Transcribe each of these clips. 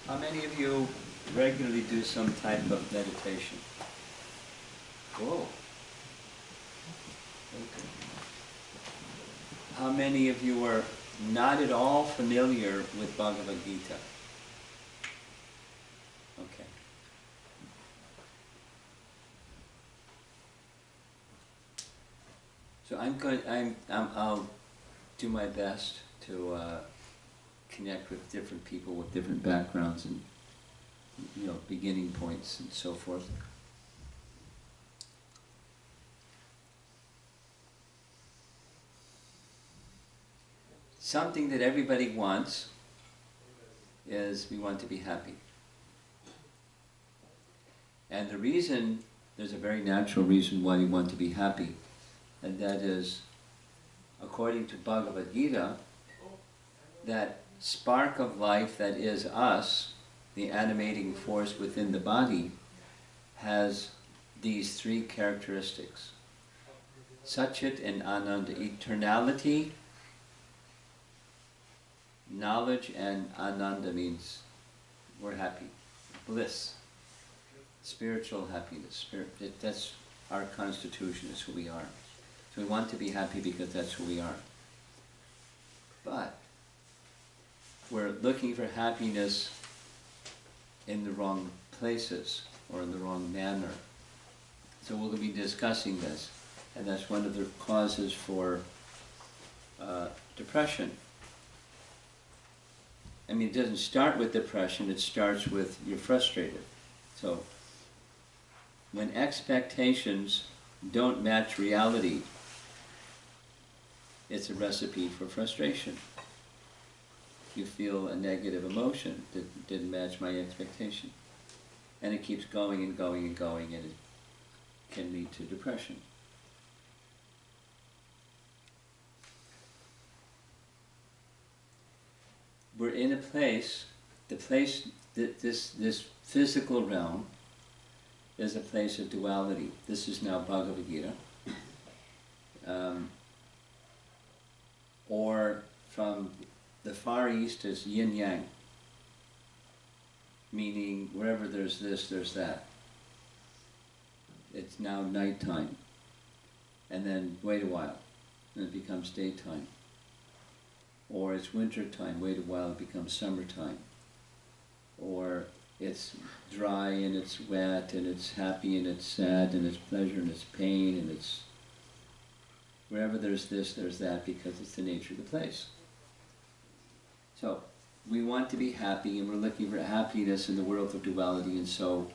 How many of you regularly do some type of meditation? Whoa. Okay. How many of you are not at all familiar with Bhagavad Gita? Okay. So I'll do my best to connect with different people with different backgrounds and beginning points and so forth. Something that everybody wants is we want to be happy. And the reason, there's a very natural reason why we want to be happy, and that is, according to Bhagavad Gita, that spark of life that is us, the animating force within the body, has these three characteristics. Satchit and Ananda, eternality, knowledge, and Ananda means we're happy, bliss, spiritual happiness. That's our constitution, is who we are. So we want to be happy because that's who we are. But we're looking for happiness in the wrong places or in the wrong manner. So we'll be discussing this, and that's one of the causes for depression. I mean, it doesn't start with depression, it starts with you're frustrated. So when expectations don't match reality, it's a recipe for frustration. You feel a negative emotion that didn't match my expectation. And it keeps going and going and going, and it can lead to depression. We're in a place, this physical realm is a place of duality. This is now Bhagavad Gita. Or from the Far East is yin-yang, meaning wherever there's this, there's that. It's now nighttime, and then wait a while, and it becomes daytime. Or it's winter time, wait a while, it becomes summertime. Or it's dry and it's wet and it's happy and it's sad and it's pleasure and it's pain and it's... Wherever there's this, there's that, because it's the nature of the place. So, we want to be happy, and we're looking for happiness in the world of duality, and so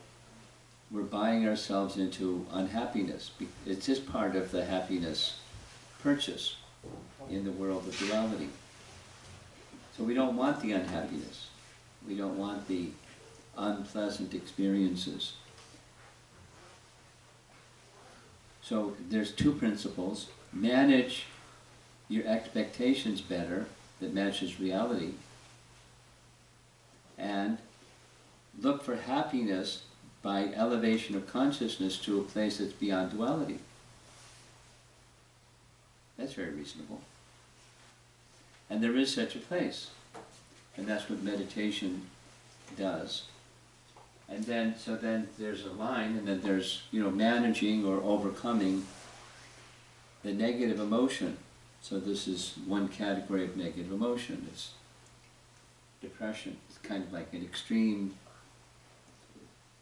we're buying ourselves into unhappiness. It's just part of the happiness purchase in the world of duality. So we don't want the unhappiness. We don't want the unpleasant experiences. So there's two principles. Manage your expectations better that matches reality, and look for happiness by elevation of consciousness to a place that's beyond duality. That's very reasonable. And there is such a place. And that's what meditation does. And then, so then there's a line, and then there's, managing or overcoming the negative emotion. So this is one category of negative emotion. It's depression. It's kind of like an extreme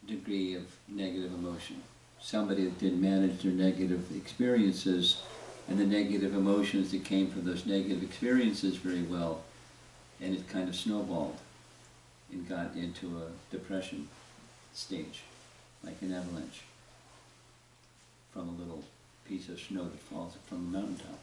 degree of negative emotion. Somebody that didn't manage their negative experiences and the negative emotions that came from those negative experiences very well, and it kind of snowballed and got into a depression stage, like an avalanche from a little piece of snow that falls from the mountaintop.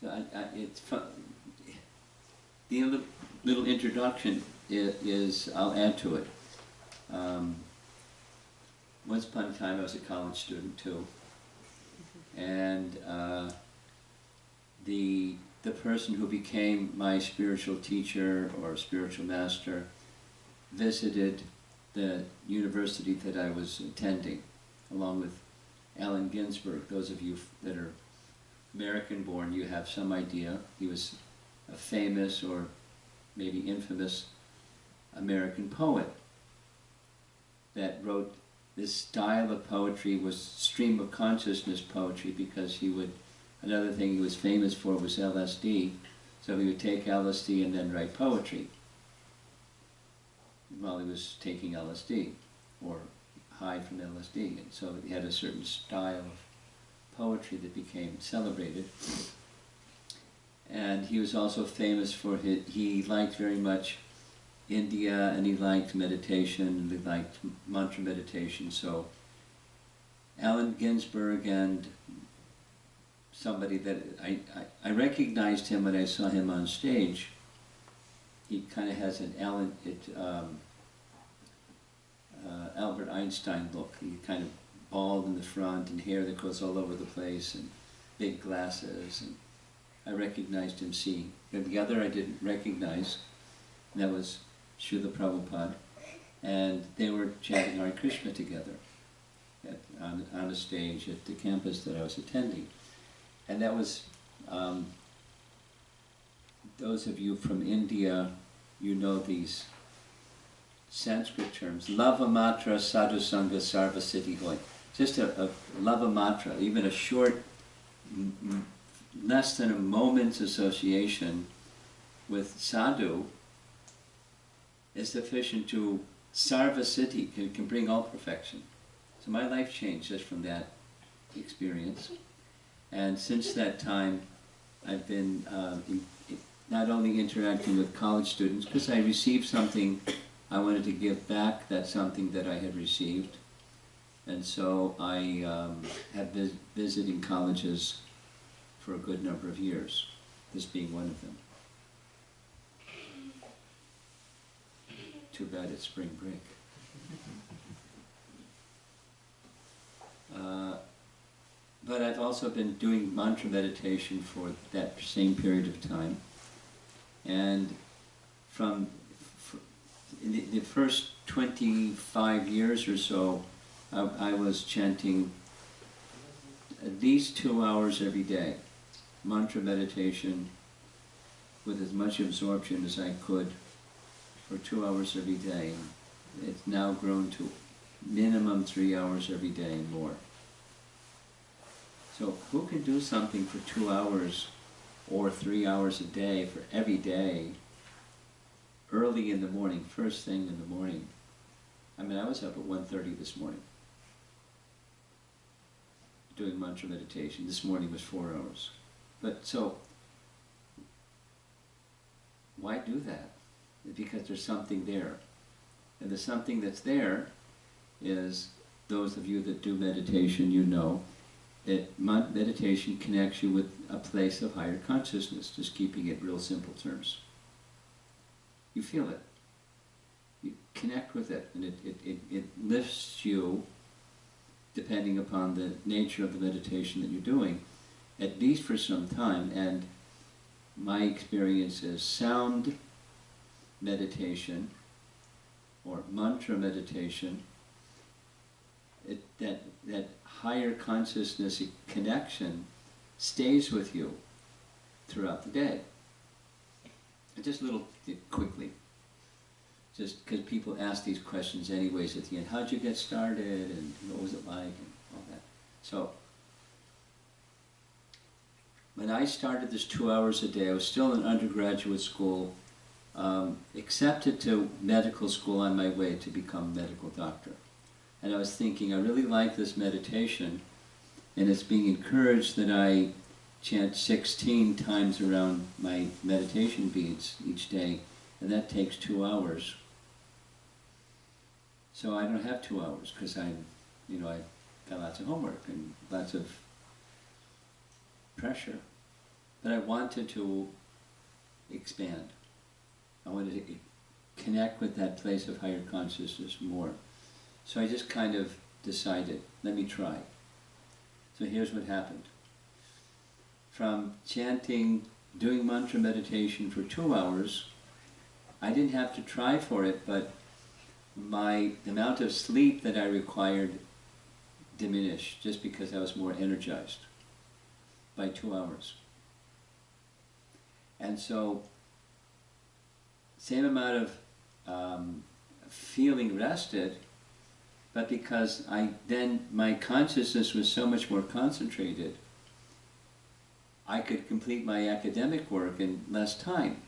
So it's fun. The little introduction is, I'll add to it. Once upon a time I was a college student too, and the person who became my spiritual teacher or spiritual master visited the university that I was attending, along with Allen Ginsberg. Those of you that are American-born, you have some idea. He was a famous or maybe infamous American poet that wrote this style of poetry, was stream of consciousness poetry, because he would, another thing he was famous for was LSD, so he would take LSD and then write poetry while he was taking LSD, or high from LSD, and so he had a certain style of poetry that became celebrated. And he was also famous for he liked very much India, and he liked meditation, and he liked mantra meditation. So Allen Ginsberg, and somebody that I recognized him when I saw him on stage. He kind of has an Albert Einstein look. He kind of bald in the front and hair that goes all over the place and big glasses. And I recognized him seeing. And the other I didn't recognize, and that was Srila Prabhupada. And they were chanting Hare Krishna together on a stage at the campus that I was attending. And that was, those of you from India, you know these Sanskrit terms. Lava matra sadhu sangha sarva siddhi hoy. Just a lava matra, even a short, less than a moment's association with sadhu is sufficient to sarva siddhi, can bring all perfection. So my life changed just from that experience. And since that time, I've been not only interacting with college students, because I received something I wanted to give back, that something that I had received. And so I have been visiting colleges for a good number of years, this being one of them. Too bad it's spring break. But I've also been doing mantra meditation for that same period of time. And from the first 25 years or so, I was chanting at least 2 hours every day, mantra meditation with as much absorption as I could for 2 hours every day. It's now grown to minimum 3 hours every day and more. So who can do something for 2 hours or 3 hours a day for every day, early in the morning, first thing in the morning? I mean, I was up at 1:30 this morning doing mantra meditation. This morning was 4 hours. But so, why do that? Because there's something there. And the something that's there is, those of you that do meditation, you know, that meditation connects you with a place of higher consciousness, just keeping it real simple terms. You feel it. You connect with it, and it lifts you, depending upon the nature of the meditation that you're doing, at least for some time. And my experience is sound meditation or mantra meditation, that higher consciousness connection stays with you throughout the day. And just a little quickly, just because people ask these questions anyways at the end, how'd you get started and what was it like and all that. So when I started this 2 hours a day, I was still in undergraduate school, accepted to medical school on my way to become a medical doctor. And I was thinking, I really like this meditation, and it's being encouraged that I chant 16 times around my meditation beads each day, and that takes 2 hours. So I don't have 2 hours, because I got lots of homework and lots of pressure. But I wanted to expand. I wanted to connect with that place of higher consciousness more. So I just kind of decided, let me try. So here's what happened. From chanting, doing mantra meditation for 2 hours, I didn't have to try for it, but the amount of sleep that I required diminish just because I was more energized by 2 hours. And so, same amount of feeling rested, but because my consciousness was so much more concentrated, I could complete my academic work in less time.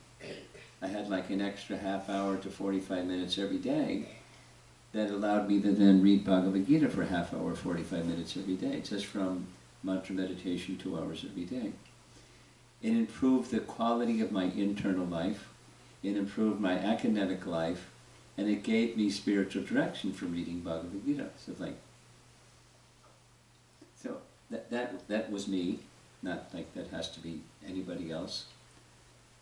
I had like an extra half hour to 45 minutes every day that allowed me to then read Bhagavad Gita for a half hour, 45 minutes every day, just from mantra meditation 2 hours every day. It improved the quality of my internal life, it improved my academic life, and it gave me spiritual direction from reading Bhagavad Gita. So that was me. Not like that has to be anybody else.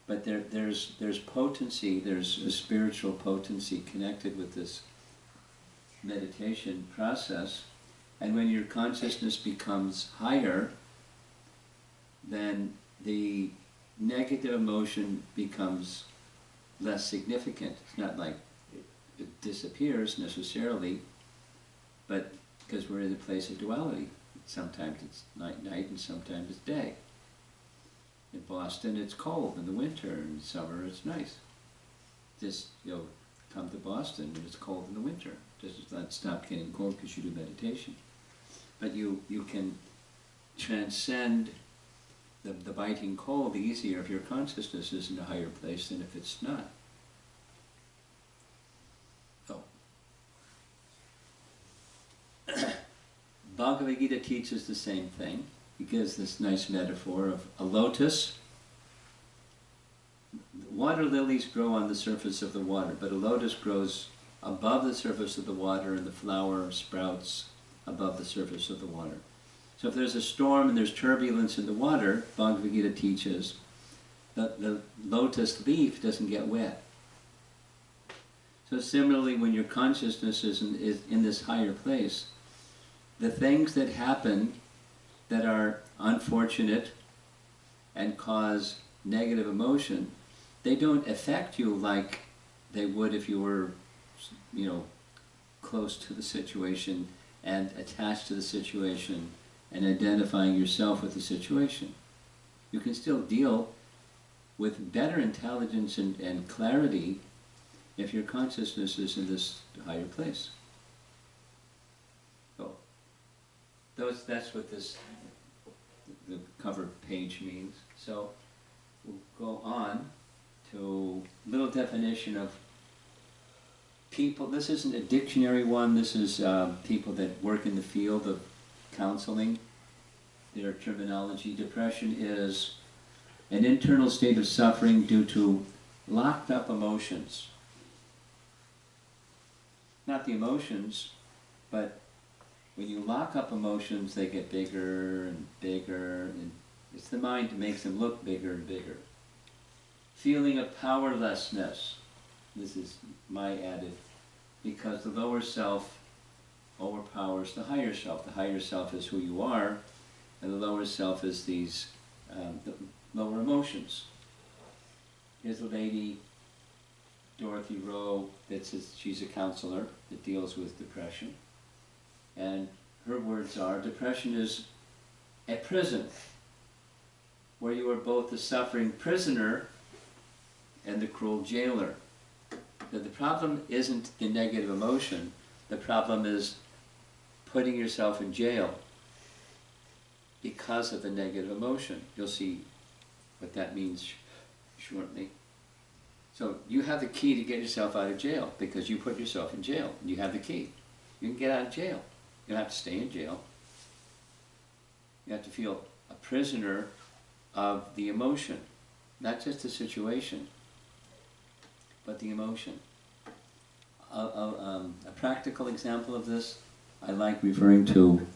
But there's potency, there's a spiritual potency connected with this meditation process. And when your consciousness becomes higher, then the negative emotion becomes less significant. It's not like it disappears necessarily, but because we're in a place of duality. Sometimes it's night and sometimes it's day. In Boston it's cold in the winter, and in summer it's nice. Just, come to Boston and it's cold in the winter. Just not stop getting cold because you do meditation. But you can transcend the biting cold easier if your consciousness is in a higher place than if it's not. Bhagavad Gita teaches the same thing. He gives this nice metaphor of a lotus. Water lilies grow on the surface of the water, but a lotus grows above the surface of the water, and the flower sprouts above the surface of the water. So if there's a storm and there's turbulence in the water, Bhagavad Gita teaches that the lotus leaf doesn't get wet. So similarly, when your consciousness is in this higher place, the things that happen that are unfortunate and cause negative emotion, they don't affect you like they would if you were, close to the situation and attached to the situation and identifying yourself with the situation. You can still deal with better intelligence and clarity if your consciousness is in this higher place. That's what the cover page means. So we'll go on to a little definition of people. This isn't a dictionary one. This is people that work in the field of counseling. Their terminology. Depression is an internal state of suffering due to locked up emotions. Not the emotions, but when you lock up emotions, they get bigger and bigger, and it's the mind that makes them look bigger and bigger. Feeling of powerlessness, this is my added, because the lower self overpowers the higher self. The higher self is who you are, and the lower self is these the lower emotions. Here's a lady, Dorothy Rowe, that says she's a counselor that deals with depression. And her words are, depression is a prison where you are both the suffering prisoner and the cruel jailer. That the problem isn't the negative emotion, the problem is putting yourself in jail because of the negative emotion. You'll see what that means shortly. So you have the key to get yourself out of jail because you put yourself in jail. You have the key. You can get out of jail. You don't have to stay in jail. You have to feel a prisoner of the emotion, not just the situation, but the emotion. A practical example of this, I like referring to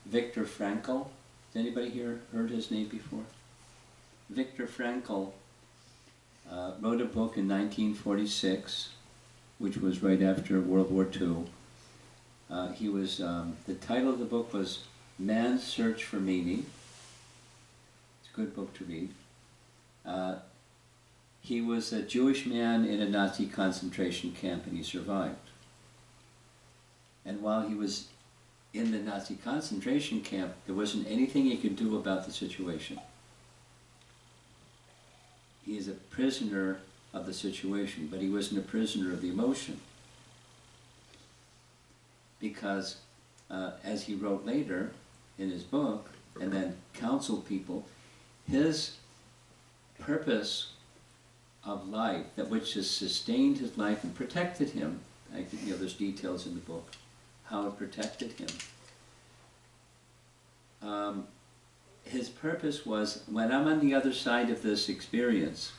Viktor Frankl. Has anybody here heard his name before? Viktor Frankl wrote a book in 1946, which was right after World War II. The title of the book was Man's Search for Meaning. It's a good book to read. He was a Jewish man in a Nazi concentration camp, and he survived. And while he was in the Nazi concentration camp, there wasn't anything he could do about the situation. He is a prisoner of the situation, but he wasn't a prisoner of the emotion. Because, as he wrote later in his book, and then counseled people, his purpose of life, that which has sustained his life and protected him, there's details in the book, how it protected him. His purpose was, when I'm on the other side of this experience,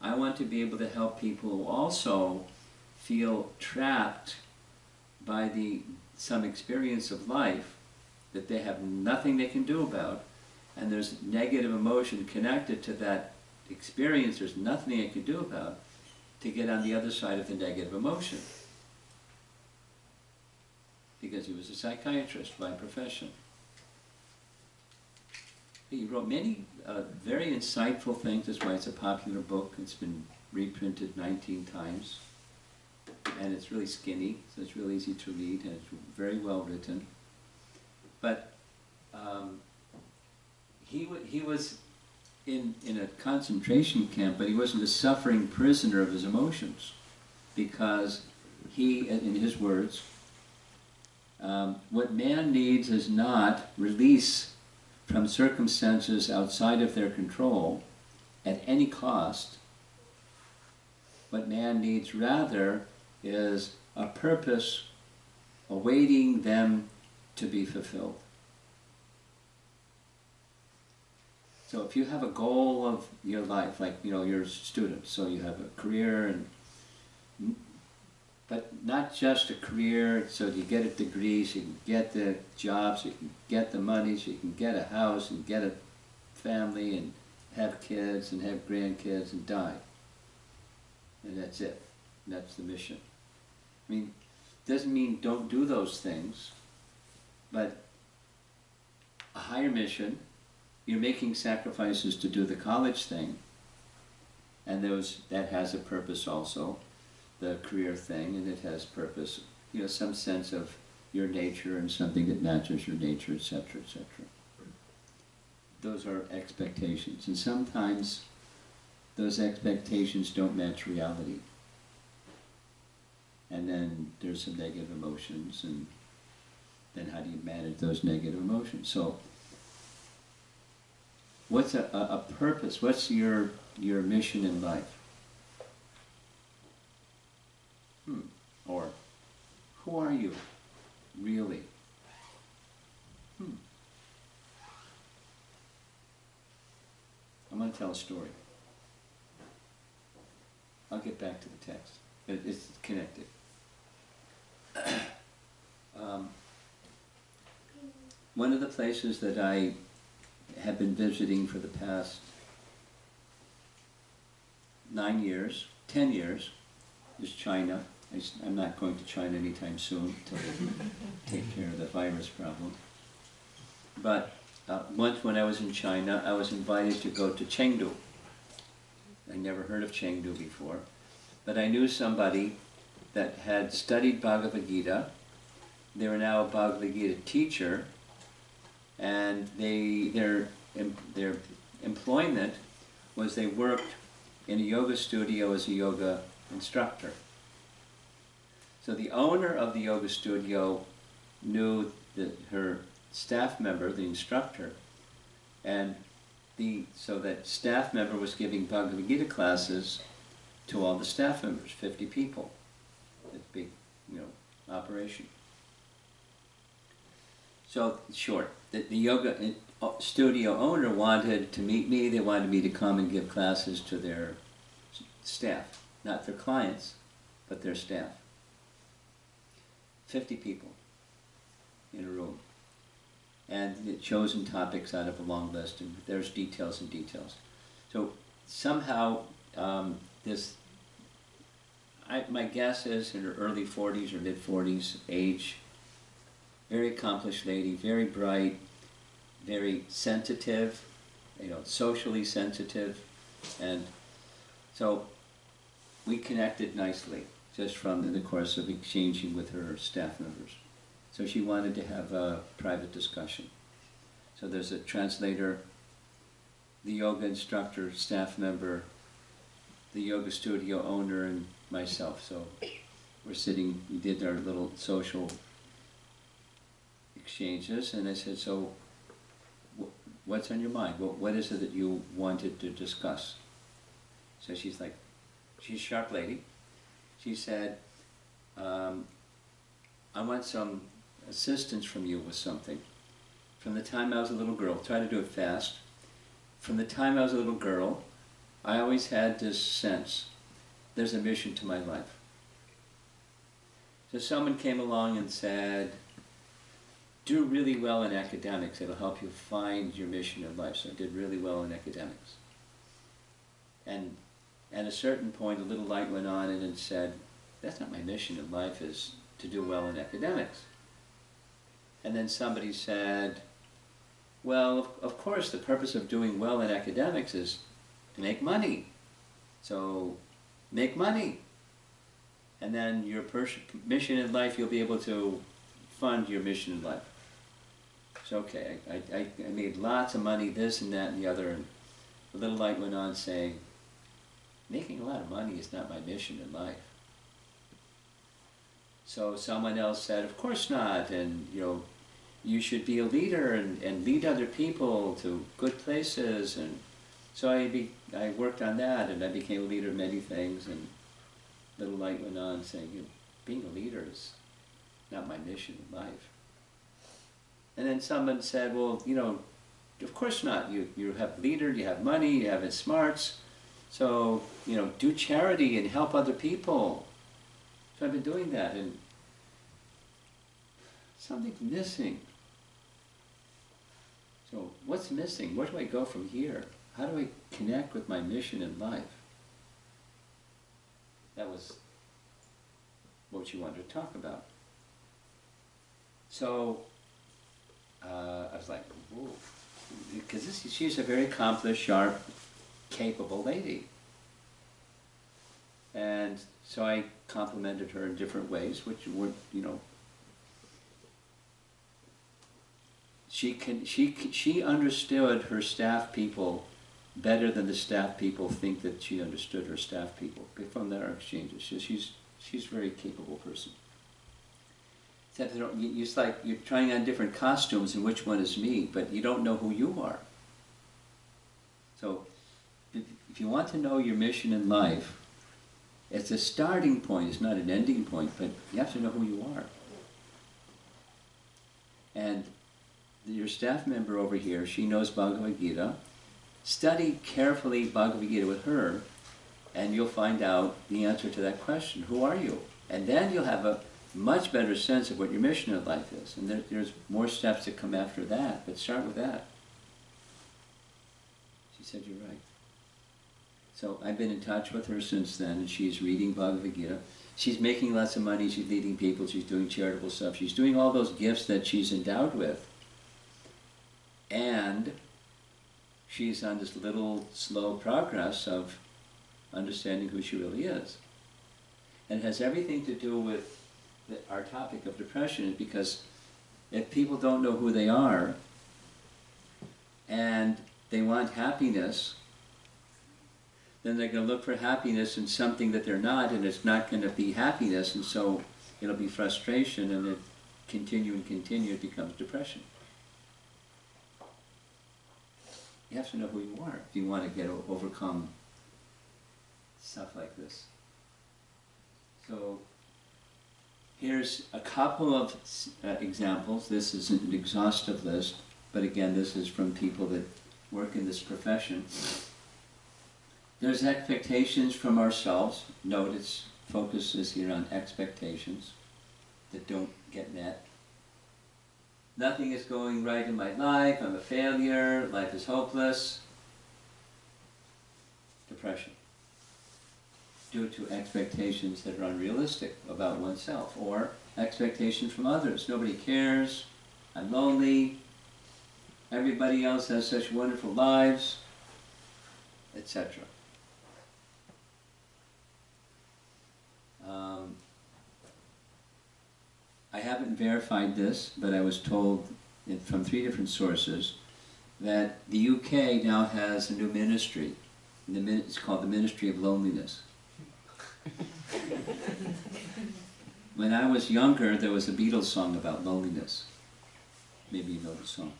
I want to be able to help people who also feel trapped by some experience of life that they have nothing they can do about, and there's negative emotion connected to that experience there's nothing they can do about, to get on the other side of the negative emotion. Because he was a psychiatrist by profession. He wrote many very insightful things. That's why it's a popular book. It's been reprinted 19 times. And it's really skinny, so it's really easy to read, and it's very well written. But he was in a concentration camp, but he wasn't a suffering prisoner of his emotions. Because he, in his words, what man needs is not release from circumstances outside of their control at any cost. What man needs rather is a purpose awaiting them to be fulfilled. So if you have a goal of your life, like you're a student, so you have a career, but not just a career, so you get a degree, so you can get the job, so you can get the money, so you can get a house and get a family and have kids and have grandkids and die. And that's it. That's the mission. I mean, doesn't mean don't do those things, but a higher mission, you're making sacrifices to do the college thing, and that has a purpose also. The career thing, and it has purpose, some sense of your nature and something that matches your nature, etc., etc. Those are expectations, and sometimes those expectations don't match reality. And then there's some negative emotions, and then how do you manage those negative emotions? So, what's a purpose? What's your mission in life? Or, who are you, really? I'm going to tell a story. I'll get back to the text, but it's connected. One of the places that I have been visiting for the past 10 years, is China. I'm not going to China anytime soon until they take care of the virus problem. But once when I was in China, I was invited to go to Chengdu. I never heard of Chengdu before, but I knew somebody that had studied Bhagavad Gita. They were now a Bhagavad Gita teacher, and their employment was they worked in a yoga studio as a yoga instructor. So the owner of the yoga studio knew that her staff member, the instructor, and so that staff member was giving Bhagavad Gita classes to all the staff members, 50 people. It's a big, operation. So, short, the yoga studio owner wanted to meet me. They wanted me to come and give classes to their staff, not their clients, but their staff. 50 people in a room. And it chosen topics out of a long list, and there's details and details. So somehow my guess is in her early 40s or mid 40s age, very accomplished lady, very bright, very sensitive, socially sensitive, and so we connected nicely just from the course of exchanging with her staff members. So she wanted to have a private discussion. So there's a translator, the yoga instructor, staff member, the yoga studio owner, and myself. So we're sitting, we did our little social exchanges, and I said, so what's on your mind? What is it that you wanted to discuss? So she's like, she's a sharp lady. She said, I want some assistance from you with something. From the time I was a little girl, try to do it fast. From the time I was a little girl, I always had this sense, there's a mission to my life. So someone came along and said, do really well in academics, it'll help you find your mission in life. So I did really well in academics. And at a certain point, a little light went on and it said, that's not my mission in life, is to do well in academics. And then somebody said, well, of course, the purpose of doing well in academics is to make money. So make money. And then your mission in life, you'll be able to fund your mission in life. So okay, I made lots of money, this and that and the other, and the little light went on saying, making a lot of money is not my mission in life. So someone else said, of course not, and you should be a leader and lead other people to good places. And so I worked on that, and I became a leader of many things, and little light went on saying, being a leader is not my mission in life. And then someone said, well, of course not. You have leader, you have money, you have smarts, so, do charity and help other people. So I've been doing that, and something's missing. So what's missing? Where do I go from here? How do I connect with my mission in life? That was what you wanted to talk about. So I was like, whoa, because she's a very accomplished, sharp, capable lady. And so I complimented her in different ways, which were, she understood her staff people better than the staff people think that she understood her staff people from their exchanges. She's a very capable person. Except it's like you're trying on different costumes and which one is me, but you don't know who you are. So if you want to know your mission in life, it's a starting point, it's not an ending point, but you have to know who you are. And your staff member over here, she knows Bhagavad Gita. Study carefully Bhagavad Gita with her, and you'll find out the answer to that question. Who are you? And then you'll have a much better sense of what your mission in life is. And there's more steps that come after that, but start with that. She said, you're right. So I've been in touch with her since then, and she's reading Bhagavad Gita. She's making lots of money, she's leading people, she's doing charitable stuff, she's doing all those gifts that she's endowed with. And she's on this little slow progress of understanding who she really is. And it has everything to do with our topic of depression, because if people don't know who they are and they want happiness, then they're going to look for happiness in something that they're not, and it's not going to be happiness, and so it'll be frustration, and it continue, it becomes depression. You have to know who you are if you want to overcome stuff like this. So here's a couple of examples. This isn't an exhaustive list, but again, this is from people that work in this profession. There's expectations from ourselves. Note its focus is here on expectations that don't get met. Nothing is going right in my life, I'm a failure, life is hopeless. Depression. Due to expectations that are unrealistic about oneself, or expectations from others. Nobody cares, I'm lonely, everybody else has such wonderful lives, etc. I haven't verified this, but I was told from 3 different sources that the UK now has a new ministry. It's called the Ministry of Loneliness. When I was younger, there was a Beatles song about loneliness. Maybe you know the song.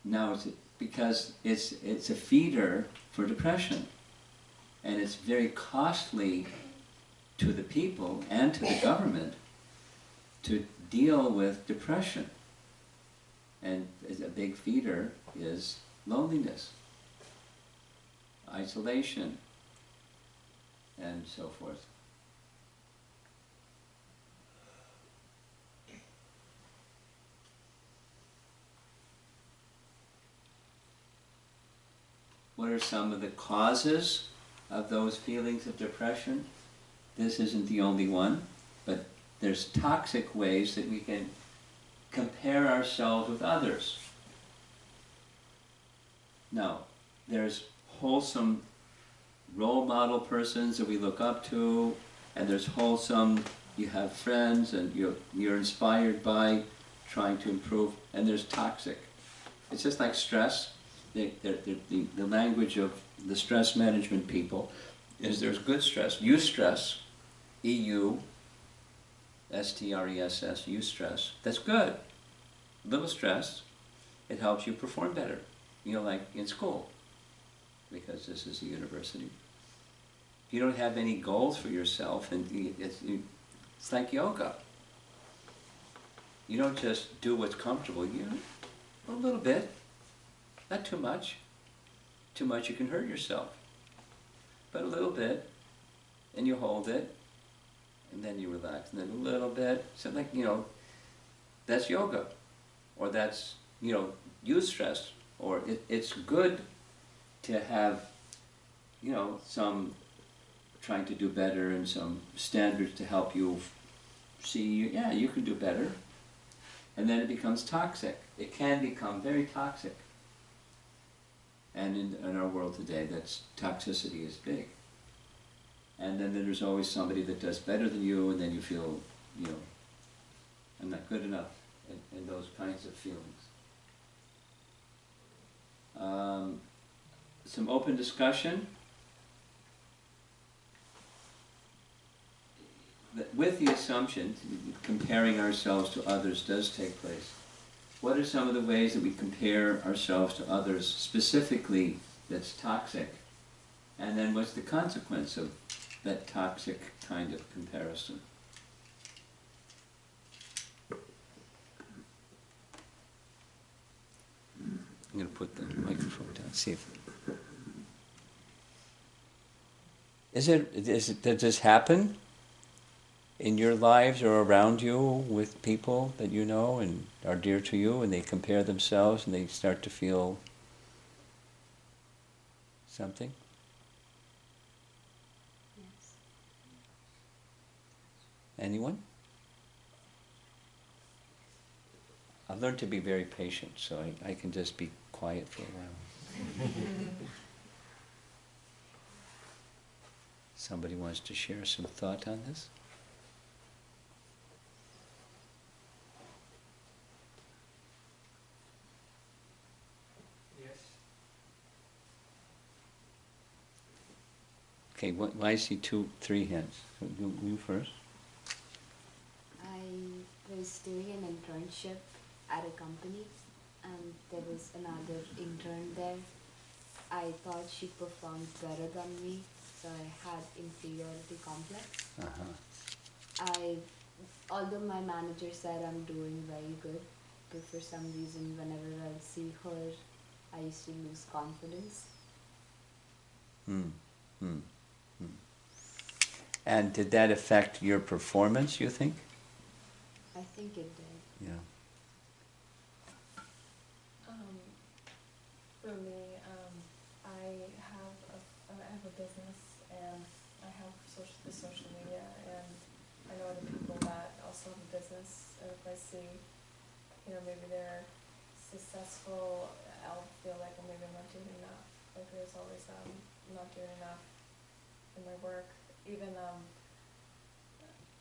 Now, because it's a feeder for depression, and it's very costly to the people and to the government to deal with depression. And a big feeder is loneliness, isolation, and so forth. What are some of the causes of those feelings of depression? This isn't the only one, but there's toxic ways that we can compare ourselves with others. Now, there's wholesome role model persons that we look up to, and there's wholesome, you have friends and you're inspired by trying to improve, and there's toxic. It's just like stress. The language of the stress management people is there's good stress, eustress, E-U, S-T-R-E-S-S, eustress. That's good. Little stress, it helps you perform better. You know, like in school, because this is a university. If you don't have any goals for yourself, and it's like yoga. You don't just do what's comfortable. You a little bit, not too much. Too much, you can hurt yourself. But a little bit, and you hold it, and then you relax, and then a little bit. So like, that's yoga, or that's, eustress, or it's good to have, some trying to do better and some standards to help you see, yeah, you can do better. And then it becomes toxic. It can become very toxic. And in our world today, that's toxicity is big. And then there's always somebody that does better than you, and then you feel, I'm not good enough, and those kinds of feelings. Some open discussion. With the assumption, comparing ourselves to others does take place. What are some of the ways that we compare ourselves to others specifically that's toxic? And then what's the consequence of that toxic kind of comparison? I'm going to put the microphone down, see if... Does this happen in your lives or around you with people that you know and are dear to you, and they compare themselves and they start to feel something? Yes. Anyone? I've learned to be very patient, so I can just be quiet for a while. Somebody wants to share some thought on this? Yes. Okay, I see 2, 3 hands. So you first. I was doing an internship at a company, and there was another intern there. I thought she performed better than me, so I had inferiority complex. Although my manager said I'm doing very good, but for some reason whenever I see her, I used to lose confidence. And did that affect your performance, you think? I think it did. Yeah. For me, I have a business, and I have the social media, and I know other people that also have a business, and if I see, maybe they're successful, I'll feel like, well, maybe I'm not doing enough. Like there's always, I'm not doing enough in my work. Even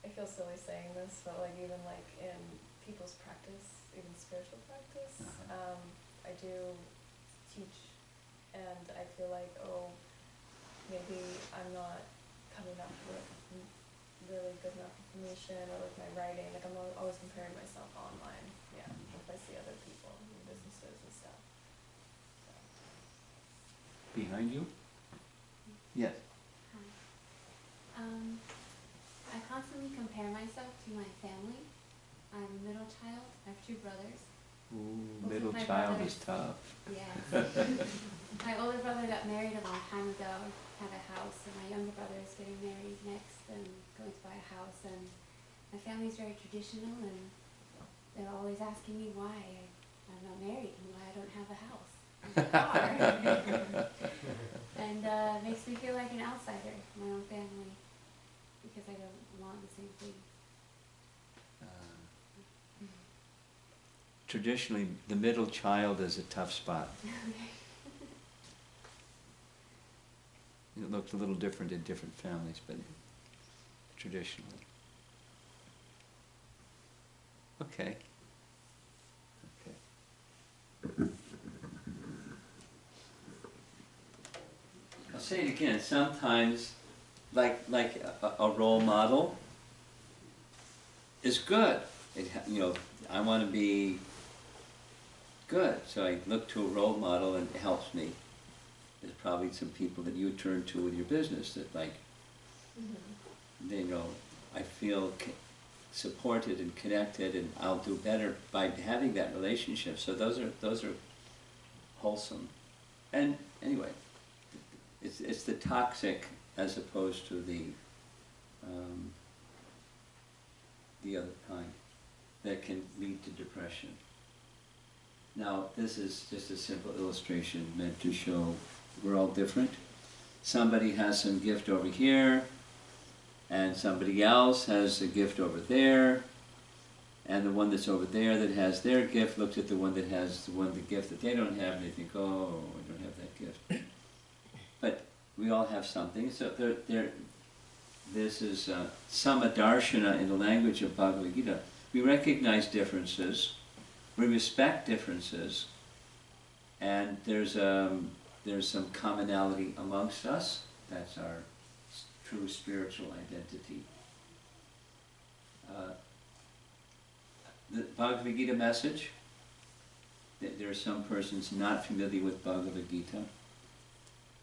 I feel silly saying this, but like even like in people's practice, even spiritual practice, I do teach, and I feel like, oh, maybe I'm not coming up with really good enough information, or with my writing, like I'm always comparing myself online, yeah, if I see other people in businesses and stuff. So. Behind you? Yes. I constantly compare myself to my family. I'm a middle child. I have 2 brothers. Ooh, Both middle of my child brothers- is tough. Yes. My older brother got married a long time ago, had a house, and my younger brother is getting married next and going to buy a house. And my family's very traditional, and they're always asking me why I'm not married and why I don't have a house and a car. And it makes me feel like an outsider in my own family because I don't want the same thing. Traditionally, the middle child is a tough spot. It looks a little different in different families, but traditionally. Okay. Okay. I'll say it again. Sometimes, like a role model is good. I want to be good, so I look to a role model and it helps me. There's probably some people that you turn to with your business that they know, I feel supported and connected, and I'll do better by having that relationship. So those are wholesome. And anyway, it's the toxic as opposed to the other kind that can lead to depression. Now, this is just a simple illustration meant to show we're all different. Somebody has some gift over here, and somebody else has a gift over there, and the one that's over there that has their gift looks at the one that has the gift that they don't have, and they think, oh, I don't have that gift. But we all have something. So this is Samadarshana in the language of Bhagavad Gita. We recognize differences, we respect differences, and there's some commonality amongst us. That's our true spiritual identity. The Bhagavad Gita message, there are some persons not familiar with Bhagavad Gita,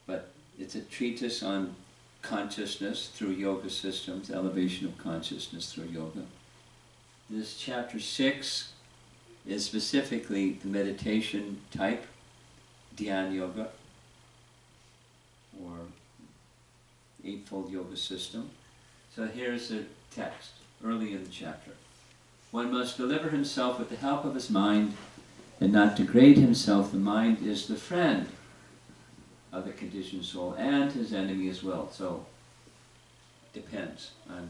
but it's a treatise on consciousness through yoga systems, elevation of consciousness through yoga. This chapter 6 is specifically the meditation type, Dhyan Yoga, or Eightfold Yoga System. So here's the text, early in the chapter. One must deliver himself with the help of his mind and not degrade himself. The mind is the friend of the conditioned soul and his enemy as well. So it depends on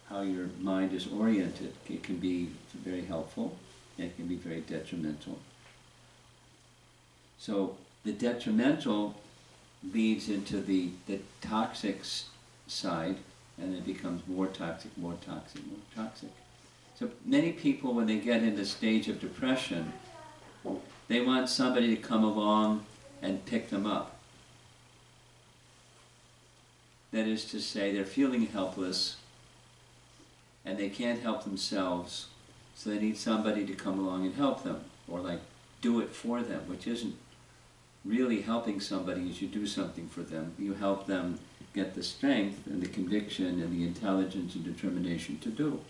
how your mind is oriented. It can be very helpful, and it can be very detrimental. So the detrimental leads into the toxic side, and it becomes more toxic, more toxic, more toxic. So many people, when they get in the stage of depression, they want somebody to come along and pick them up. That is to say, they're feeling helpless, and they can't help themselves, so they need somebody to come along and help them, or like do it for them, which isn't really helping somebody as you do something for them. You help them get the strength and the conviction and the intelligence and determination to do.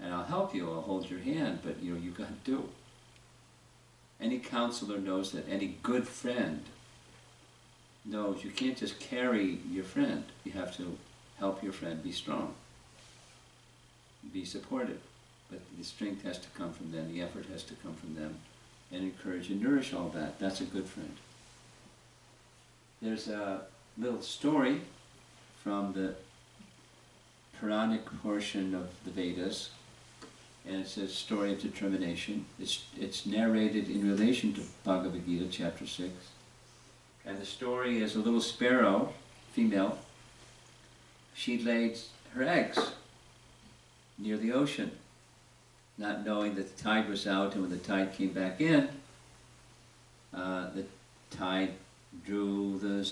And I'll help you, I'll hold your hand, but you got to do. Any counselor knows that. Any good friend knows you can't just carry your friend. You have to help your friend be strong, be supportive. But the strength has to come from them, the effort has to come from them, and encourage and nourish all that. That's a good friend. There's a little story from the Puranic portion of the Vedas, and it's a story of determination. It's narrated in relation to Bhagavad Gita, chapter 6. And the story is a little sparrow, female. She laid her eggs near the ocean, not knowing that the tide was out, and when the tide came back in, the tide drew the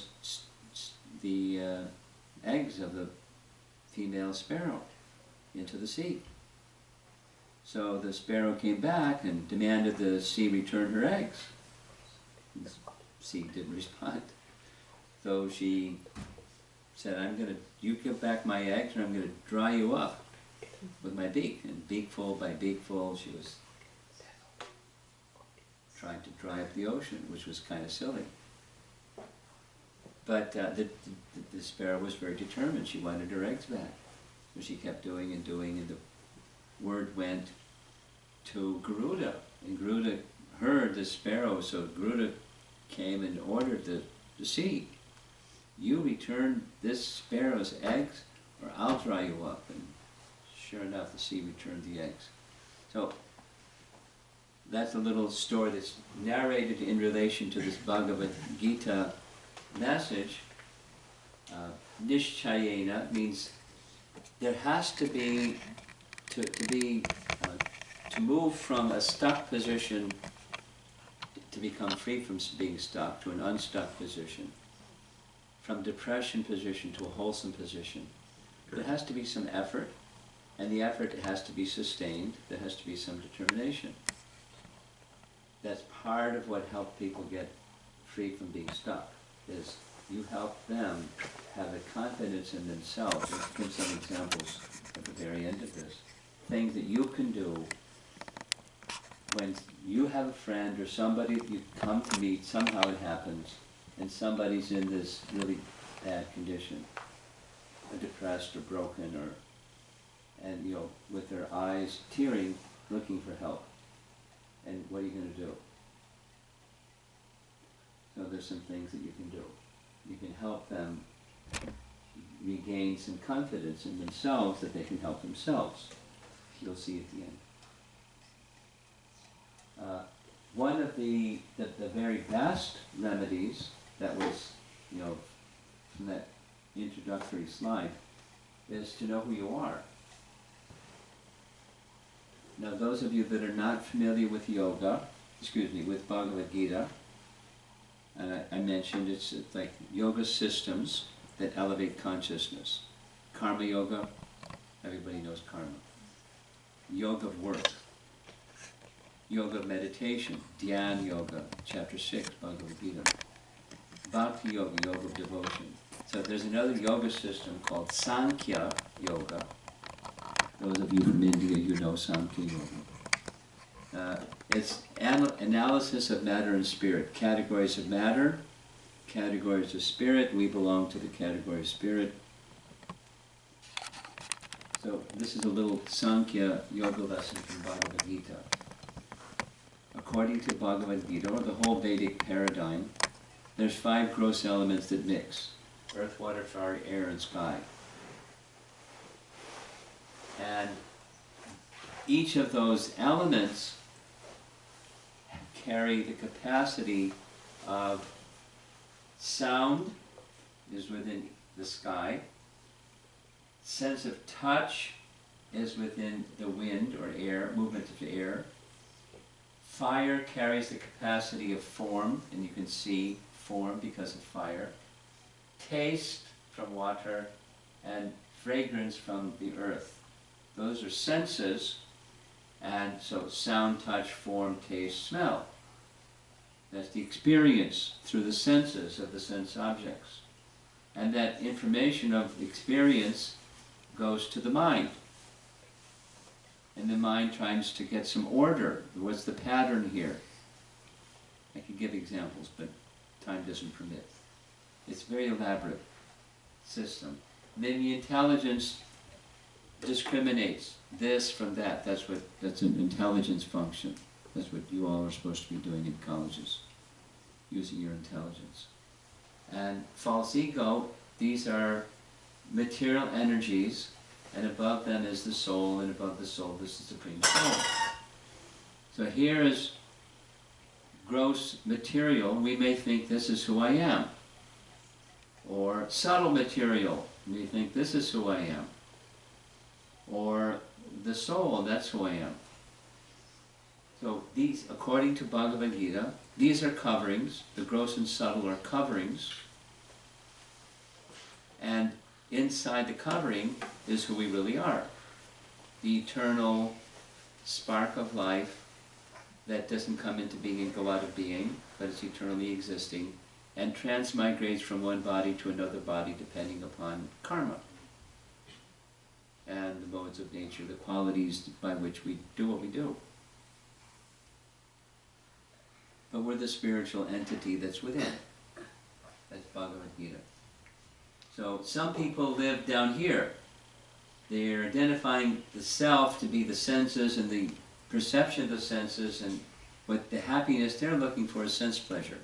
eggs of the female sparrow into the sea. So the sparrow came back and demanded the sea return her eggs. The sea didn't respond. So she said, you give back my eggs and I'm going to dry you up with my beak. And beakful by beakful, she was trying to dry up the ocean, which was kind of silly. But the sparrow was very determined. She wanted her eggs back. So she kept doing, and the word went to Garuda. And Garuda heard the sparrow, so Garuda came and ordered the sea. You return this sparrow's eggs, or I'll dry you up. And sure enough, the sea returned the eggs. So that's a little story that's narrated in relation to this Bhagavad Gita message. Nishchayena means there has to be, to move from a stuck position, to become free from being stuck, to an unstuck position, from depression position to a wholesome position. There has to be some effort, and the effort has to be sustained. There has to be some determination. That's part of what helped people get free from being stuck, is you help them have a confidence in themselves. Let's give some examples at the very end of this. Things that you can do when you have a friend or somebody you come to meet, somehow it happens, and somebody's in this really bad condition, or depressed or broken, and with their eyes tearing, looking for help. And what are you going to do? So there's some things that you can do. You can help them regain some confidence in themselves that they can help themselves. You'll see at the end. One of the very best remedies that was, from that introductory slide, is to know who you are. Now, those of you that are not familiar with with Bhagavad Gita, I mentioned it's like yoga systems that elevate consciousness. Karma yoga, everybody knows karma. Yoga of work. Yoga of meditation, Dhyana yoga, chapter 6, Bhagavad Gita. Bhakti yoga, yoga of devotion. So there's another yoga system called Sankhya yoga. Those of you from India, you know Sankhya yoga. It's analysis of matter and spirit. Categories of matter, categories of spirit. We belong to the category of spirit. So this is a little Sankhya yoga lesson from Bhagavad Gita. According to Bhagavad Gita, or the whole Vedic paradigm, there's 5 gross elements that mix: earth, water, fire, air, and sky. And each of those elements carry the capacity of sound is within the sky, sense of touch is within the wind or air, movement of air. Fire carries the capacity of form, and you can see form because of fire. Taste from water, and fragrance from the earth. Those are senses, and so sound, touch, form, taste, smell. That's the experience through the senses of the sense objects. And that information of experience goes to the mind. And the mind tries to get some order. What's the pattern here? I could give examples, but time doesn't permit. It's a very elaborate system. Then the intelligence discriminates this from that. That's an intelligence function. That's what you all are supposed to be doing in colleges, using your intelligence. And false ego, these are material energies, and above them is the soul, and above the soul is the Supreme Soul. So here is gross material. We may think this is who I am. Or subtle material. We think this is who I am. or the soul, that's who I am. So these, according to Bhagavad Gita, these are coverings. The gross and subtle are coverings. And inside the covering is who we really are. The eternal spark of life that doesn't come into being and go out of being, but is eternally existing, and transmigrates from one body to another body depending upon karma and the modes of nature, the qualities by which we do what we do. But we're the spiritual entity that's within. That's Bhagavad Gita. So some people live down here. They're identifying the self to be the senses and the perception of the senses, and what the happiness they're looking for is sense pleasure.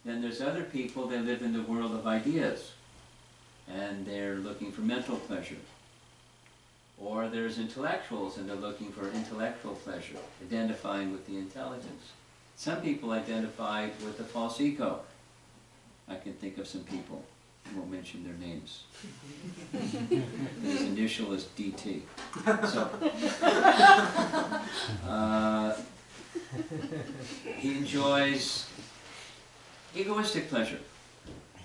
Then there's other people that live in the world of ideas, and they're looking for mental pleasure. Or there's intellectuals, and they're looking for intellectual pleasure, identifying with the intelligence. Some people identify with the false ego. I can think of some people. I won't mention their names. His initial is DT. So, he enjoys egoistic pleasure.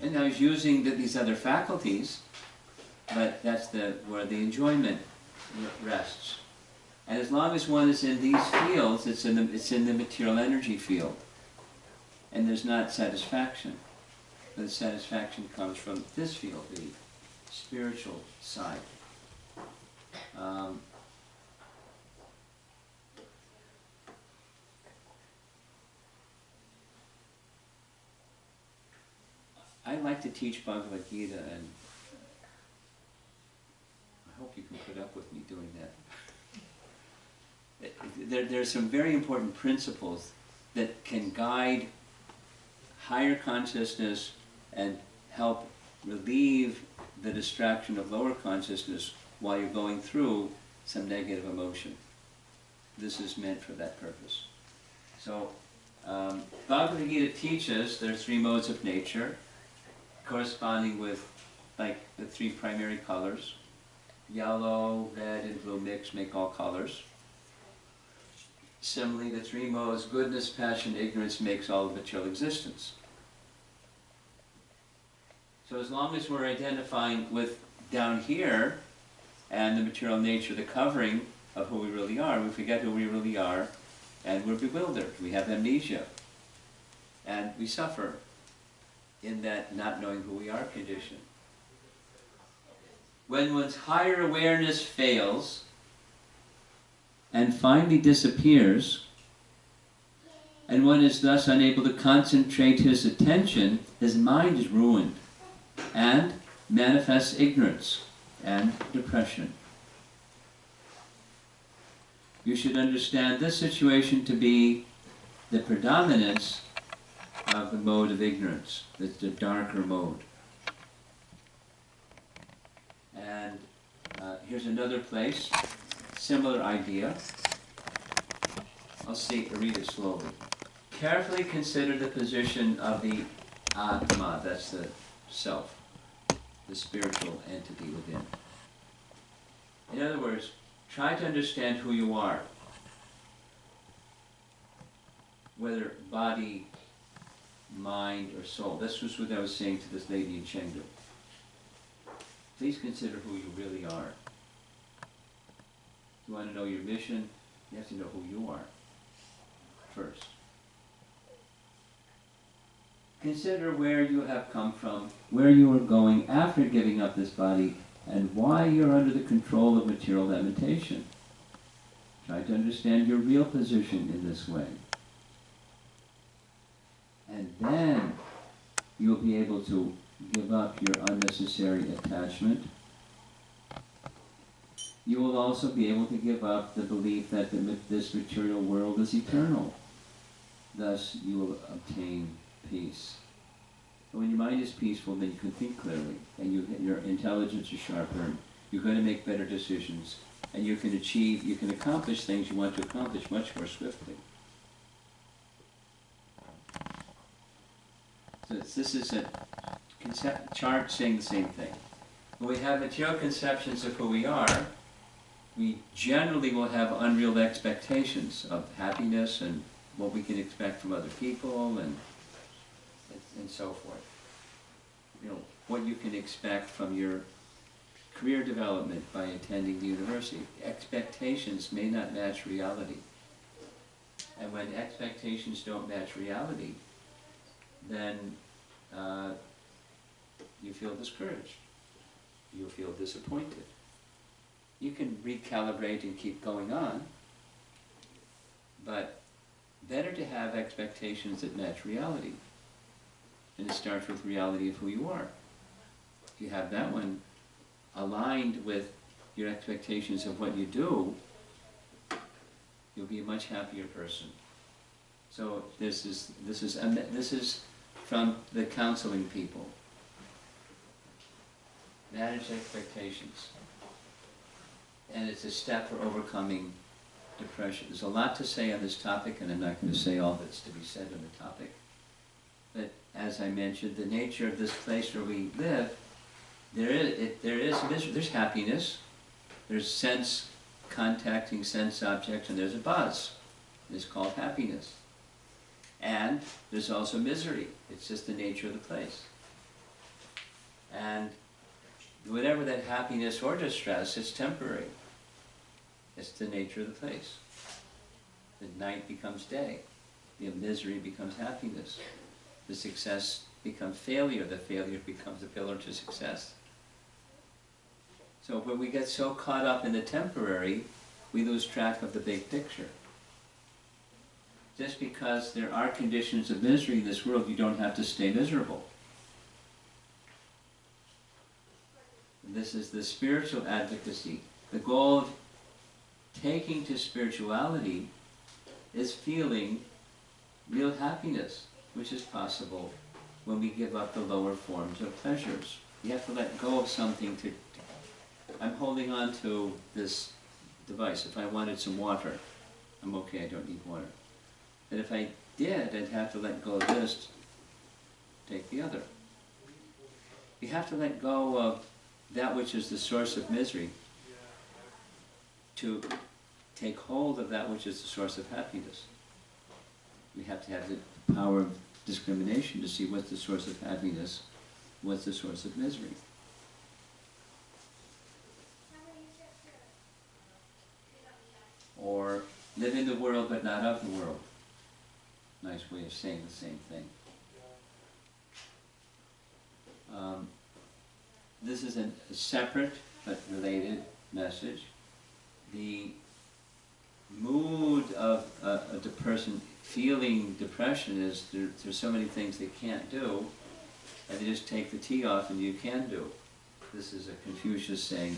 And now he's using these other faculties, but that's where the enjoyment rests. And as long as one is in these fields, it's in the material energy field. And there's not satisfaction. The satisfaction comes from this field, the spiritual side. I like to teach Bhagavad Gita, and I hope you can put up with me doing that. There's some very important principles that can guide higher consciousness and help relieve the distraction of lower consciousness while you're going through some negative emotion. This is meant for that purpose. So, Bhagavad Gita teaches there are three modes of nature, corresponding with like the three primary colors. Yellow, red, and blue mix make all colors. Similarly, the three modes, goodness, passion, ignorance, makes all of material existence. So as long as we're identifying with down here and the material nature, the covering of who we really are, we forget who we really are, and we're bewildered. We have amnesia. And we suffer in that not knowing who we are condition. When one's higher awareness fails and finally disappears, and one is thus unable to concentrate his attention, his mind is ruined and manifests ignorance and depression. You should understand this situation to be the predominance of the mode of ignorance, that's the darker mode. And here's another place, similar idea. I'll read it slowly. Carefully consider the position of the Atma, that's the self, the spiritual entity within. In other words, try to understand who you are, whether body, mind, or soul. This was what I was saying to this lady in Chengdu. Please consider who you really are. If you want to know your mission, you have to know who you are first. Consider where you have come from, where you are going after giving up this body, and why you're under the control of material limitation. Try to understand your real position in this way. And then you'll be able to give up your unnecessary attachment. You will also be able to give up the belief that this material world is eternal. Thus, you will obtain peace. And when your mind is peaceful, then you can think clearly, and your intelligence is sharper. You're going to make better decisions, and you can accomplish things you want to accomplish much more swiftly. So this is a chart saying the same thing. When we have material conceptions of who we are, we generally will have unreal expectations of happiness and what we can expect from other people and so forth. You know, what you can expect from your career development by attending the university. Expectations may not match reality. And when expectations don't match reality, then you feel discouraged. You feel disappointed. You can recalibrate and keep going on, but better to have expectations that match reality. And it starts with reality of who you are. If you have that one aligned with your expectations of what you do, you'll be a much happier person. So this is from the counseling people. Manage expectations. And it's a step for overcoming depression. There's a lot to say on this topic, and I'm not going to say all that's to be said on the topic. But as I mentioned, the nature of this place where we live, there's happiness, there's sense, contacting sense objects, and there's a buzz. It's called happiness. And there's also misery. It's just the nature of the place. And whatever that happiness or distress, it's temporary. It's the nature of the place. The night becomes day. The misery becomes happiness. The success becomes failure. The failure becomes a pillar to success. So when we get so caught up in the temporary, we lose track of the big picture. Just because there are conditions of misery in this world, you don't have to stay miserable. This is the spiritual advocacy. The goal of taking to spirituality is feeling real happiness, which is possible when we give up the lower forms of pleasures. You have to let go of something to... I'm holding on to this device. If I wanted some water, I'm okay, I don't need water. But if I did, I'd have to let go of this to take the other. You have to let go of that which is the source of misery to take hold of that which is the source of happiness. We have to have the power of discrimination to see what's the source of happiness, what's the source of misery. Or live in the world but not of the world. Nice way of saying the same thing. This is a separate but related message. The mood of the person feeling depression is there's so many things they can't do, and they just take the T off and you can do. This is a Confucius saying,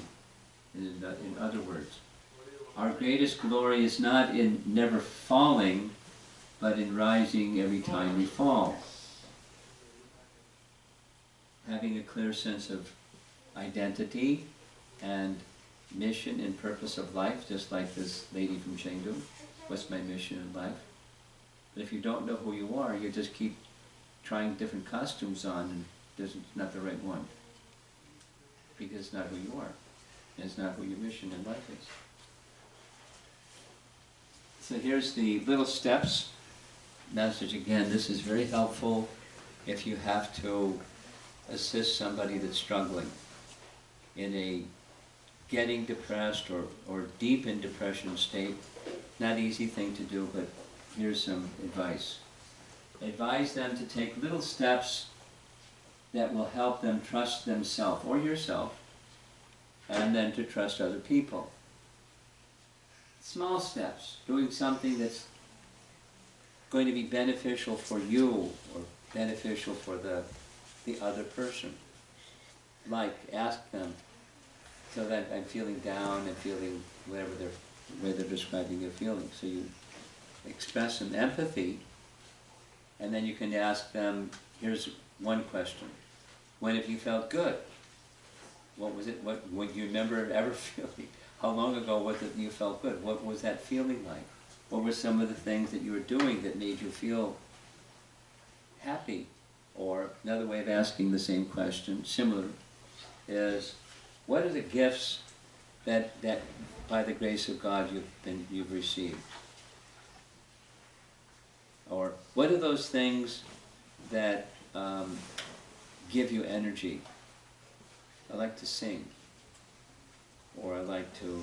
in other words. Our greatest glory is not in never falling, but in rising every time we fall. Having a clear sense of identity and mission and purpose of life, just like this lady from Chengdu. What's my mission in life? But if you don't know who you are, you just keep trying different costumes on, and it's not the right one. Because it's not who you are. And it's not who your mission in life is. So here's the little steps. Message again, this is very helpful if you have to assist somebody that's struggling in a getting depressed or deep in depression state. Not easy thing to do, but here's some advice. Advise them to take little steps that will help them trust themselves or yourself, and then to trust other people. Small steps, doing something that's going to be beneficial for you or beneficial for the other person. Like, ask them, so that I'm feeling down and feeling whatever way they're describing their feelings. So you express some empathy, and then you can ask them, here's one question. When have you felt good? What was it? What do you remember ever feeling? How long ago was it you felt good? What was that feeling like? What were some of the things that you were doing that made you feel happy? Or another way of asking the same question, similar, is what are the gifts that by the grace of God you've received? Or what are those things that give you energy? I like to sing, or I like to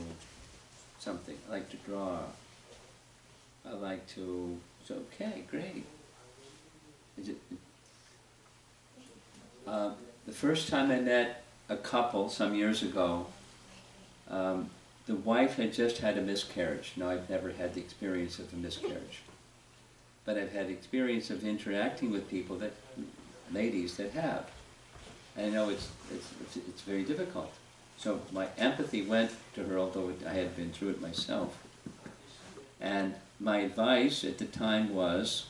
something. I like to draw. I like to. It's okay, great. Is it? The first time I met a couple some years ago, the wife had just had a miscarriage. Now, I've never had the experience of a miscarriage, but I've had experience of interacting with people that, ladies that have. And I know it's very difficult. So my empathy went to her, although I had been through it myself. And my advice at the time was,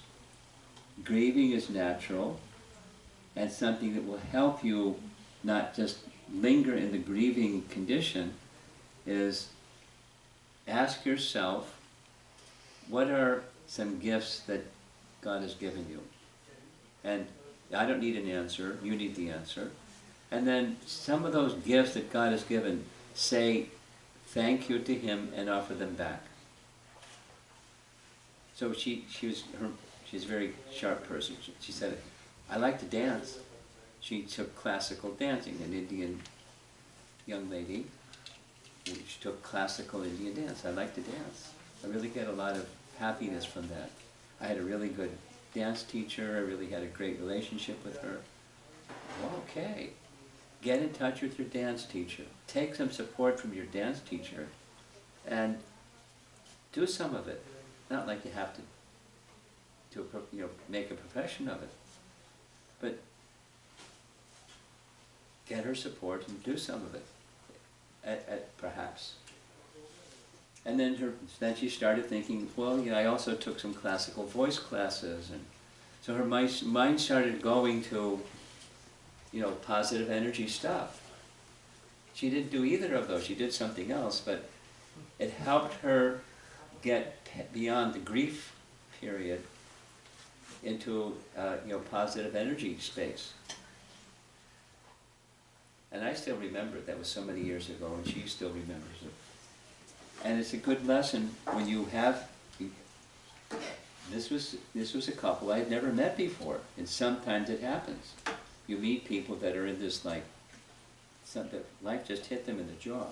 grieving is natural, and something that will help you not just linger in the grieving condition is ask yourself, what are some gifts that God has given you? And I don't need an answer, you need the answer. And then some of those gifts that God has given, say thank you to Him and offer them back. So she's a very sharp person. She said, I like to dance. She took classical dancing, an Indian young lady. She took classical Indian dance. I like to dance. I really get a lot of happiness from that. I had a really good dance teacher. I really had a great relationship with her. Okay. Get in touch with your dance teacher. Take some support from your dance teacher and do some of it. Not like you have to make a profession of it. But get her support and do some of it, perhaps. And then she started thinking, well, I also took some classical voice classes, and so her mind started going to, positive energy stuff. She didn't do either of those. She did something else, but it helped her get beyond the grief period into positive energy space. And I still remember it. That was so many years ago, and she still remembers it. And it's a good lesson when you have. This was a couple I had never met before, and sometimes it happens. You meet people that are in this that life just hit them in the jaw,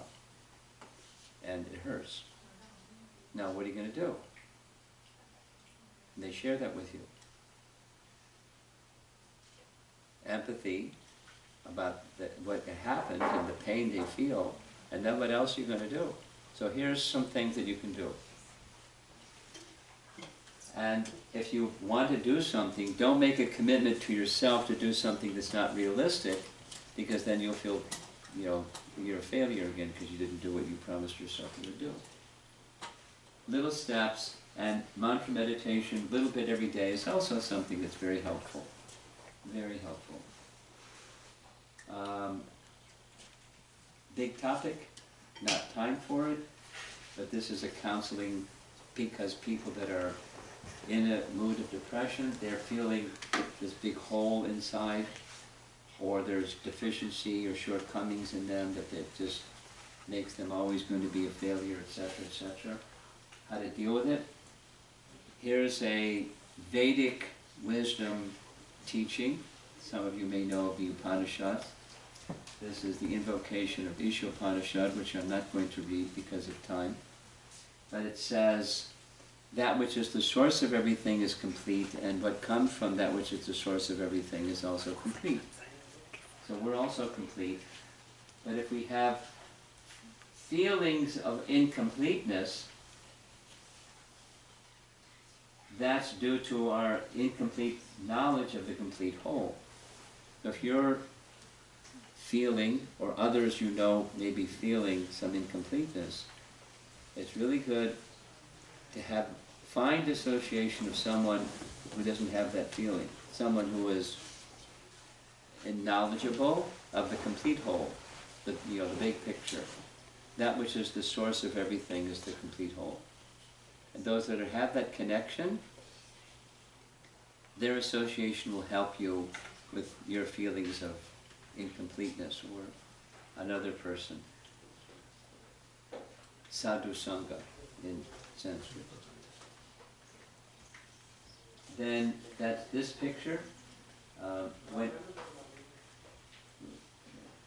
and it hurts. Now, what are you going to do? And they share that with you. Empathy about what happened and the pain they feel, and then what else are you going to do? So here's some things that you can do. And if you want to do something, don't make a commitment to yourself to do something that's not realistic, because then you'll feel, you're a failure again because you didn't do what you promised yourself you would do. Little steps and mantra meditation, a little bit every day, is also something that's very helpful. Very helpful. Big topic, not time for it, but this is a counseling because people that are in a mood of depression, they're feeling this big hole inside, or there's deficiency or shortcomings in them that it just makes them always going to be a failure, etc., etc. How to deal with it? Here's a Vedic wisdom teaching. Some of you may know of the Upanishads. This is the invocation of Ishopanishad, which I'm not going to read because of time. But it says, that which is the source of everything is complete, and what comes from that which is the source of everything is also complete. So we're also complete. But if we have feelings of incompleteness, that's due to our incomplete knowledge of the complete whole. So if you're feeling, or others may be feeling some incompleteness, it's really good to find association of someone who doesn't have that feeling, someone who is knowledgeable of the complete whole, the big picture. That which is the source of everything is the complete whole. And those that have that connection, their association will help you with your feelings of incompleteness or another person. Sadhu Sangha in Sanskrit. Then that's this picture. When,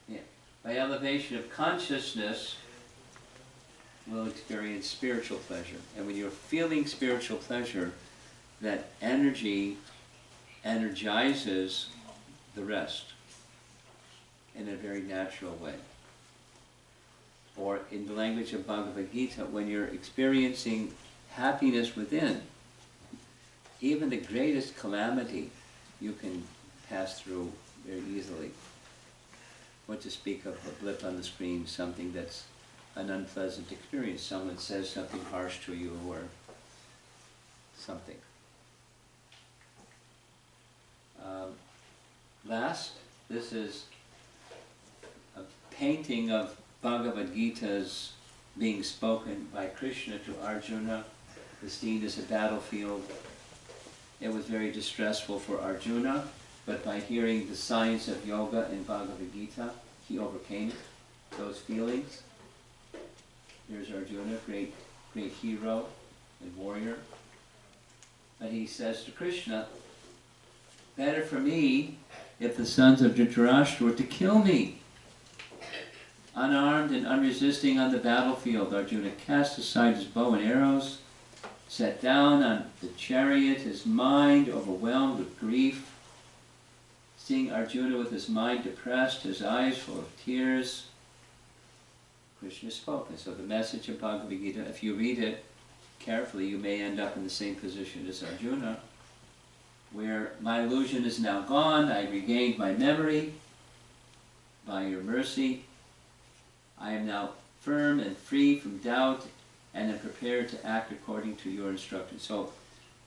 yeah, by elevation of consciousness, we'll experience spiritual pleasure. And when you're feeling spiritual pleasure, that energy energizes the rest in a very natural way. Or in the language of Bhagavad Gita, when you're experiencing happiness within, even the greatest calamity you can pass through very easily. What to speak of a blip on the screen, something that's an unpleasant experience. Someone says something harsh to you or something. Last, this is a painting of Bhagavad Gita's being spoken by Krishna to Arjuna. The scene is a battlefield. It was very distressful for Arjuna, but by hearing the science of yoga in Bhagavad Gita, he overcame those feelings. Here's Arjuna, great hero and warrior. But he says to Krishna, better for me if the sons of Dhritarashtra were to kill me. Unarmed and unresisting on the battlefield, Arjuna cast aside his bow and arrows, sat down on the chariot, his mind overwhelmed with grief. Seeing Arjuna with his mind depressed, his eyes full of tears, Krishna spoke. And so the message of Bhagavad Gita, if you read it carefully, you may end up in the same position as Arjuna, where my illusion is now gone, I regained my memory by your mercy. I am now firm and free from doubt and am prepared to act according to your instructions. So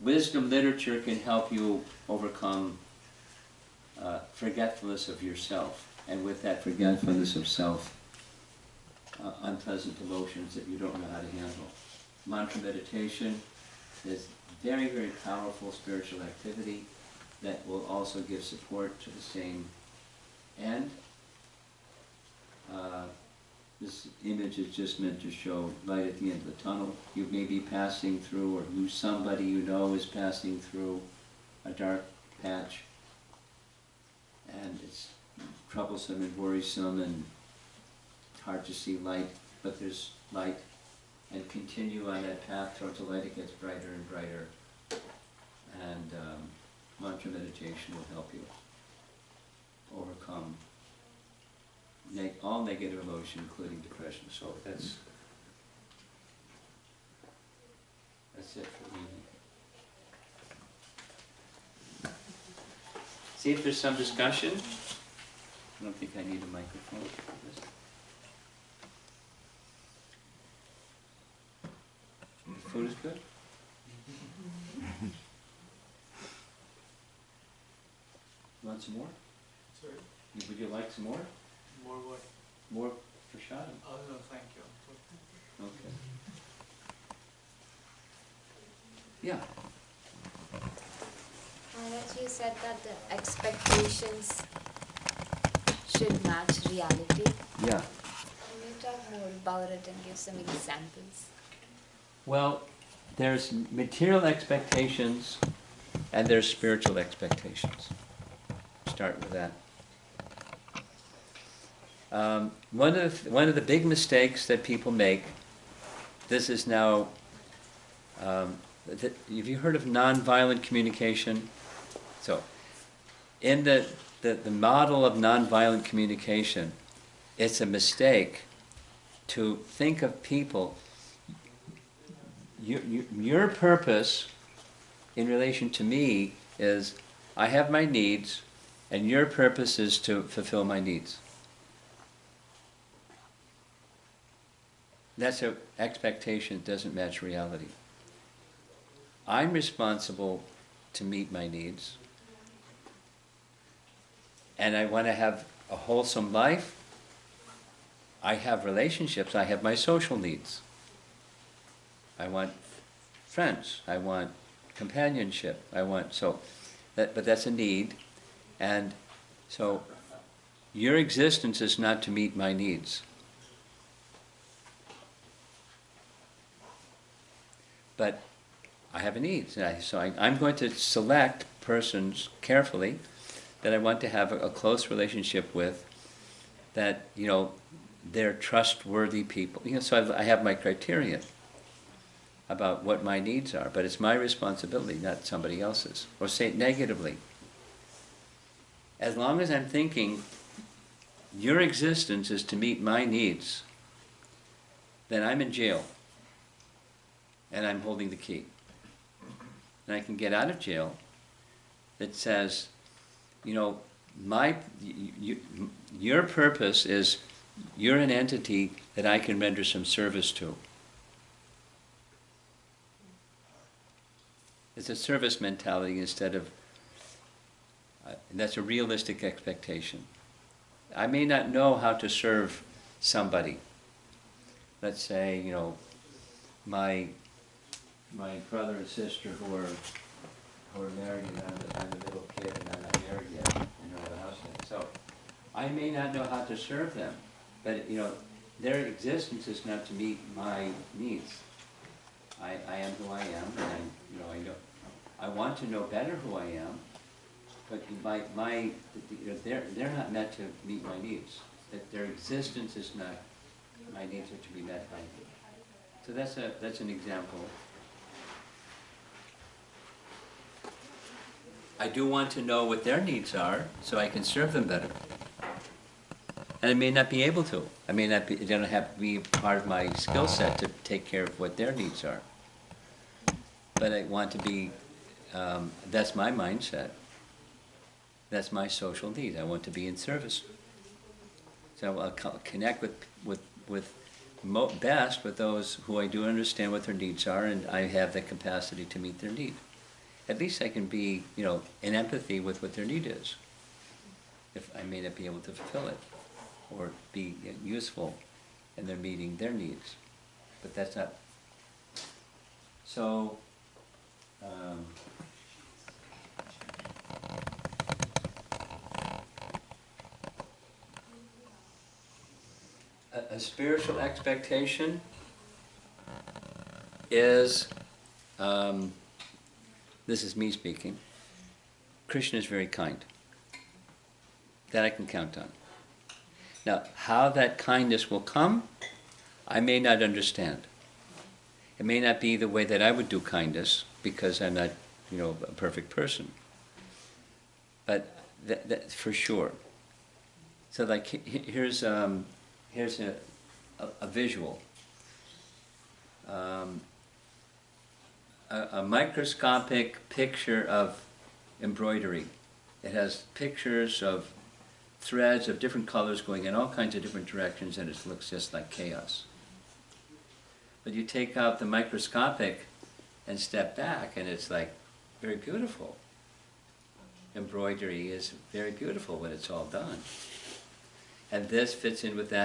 wisdom literature can help you overcome forgetfulness of yourself, and with that forgetfulness of self, unpleasant emotions that you don't know how to handle. Mantra meditation is very, very powerful spiritual activity that will also give support to the same end. This image is just meant to show light at the end of the tunnel. You may be passing through, or somebody you know is passing through a dark patch, and it's troublesome and worrisome and hard to see light, but there's light, and continue on that path towards the light. It gets brighter and brighter, and mantra meditation will help you overcome all negative emotion, including depression. So that's it for me. See if there's some discussion. I don't think I need a microphone for this. The food is good? You want some more? Sorry? Would you like some more? More what? More prashadam? Oh, no, thank you. Okay. Yeah. Maharaj, you said that the expectations should match reality. Yeah. Can you talk more about it and give some examples? Well, there's material expectations and there's spiritual expectations. Start with that. One of the big mistakes that people make, this is now, have you heard of nonviolent communication? So, in the model of nonviolent communication, it's a mistake to think of people, your purpose in relation to me is, I have my needs, and your purpose is to fulfill my needs. That's an expectation that doesn't match reality. I'm responsible to meet my needs, and I want to have a wholesome life. I have relationships, I have my social needs. I want friends, I want companionship, but that's a need, and so your existence is not to meet my needs. But I have a need, so I'm going to select persons carefully that I want to have a close relationship with, that, you know, they're trustworthy people. You know, so I have my criteria about what my needs are, but it's my responsibility, not somebody else's. Or say it negatively. As long as I'm thinking, your existence is to meet my needs, then I'm in jail, and I'm holding the key. And I can get out of jail that says, you know, your purpose is, you're an entity that I can render some service to. It's a service mentality instead of, that's a realistic expectation. I may not know how to serve somebody. Let's say, you know, my brother and sister who are married, and I'm the little kid and I'm not married yet, and don't have a house yet. So I may not know how to serve them, but, you know, their existence is not to meet my needs. I am who I am, and I want to know better who I am, but they're not meant to meet my needs. That their existence is not, my needs are to be met by them. So that's an example. I do want to know what their needs are, so I can serve them better. And I may not be able to. I may not be, it doesn't have to be part of my skill set to take care of what their needs are. But I want to be, that's my mindset. That's my social need. I want to be in service. So I'll connect best with those who I do understand what their needs are, and I have the capacity to meet their need. At least I can be, you know, in empathy with what their need is, if I may not be able to fulfill it, or be useful in their meeting their needs. But that's not. So, a spiritual expectation is, this is me speaking, Krishna is very kind. That I can count on. Now, how that kindness will come, I may not understand. It may not be the way that I would do kindness, because I'm not, you know, a perfect person. But that for sure. So, like, here's a visual. A microscopic picture of embroidery. It has pictures of threads of different colors going in all kinds of different directions, and it looks just like chaos. But you take out the microscopic and step back, and it's like very beautiful. Embroidery is very beautiful when it's all done. And this fits in with that.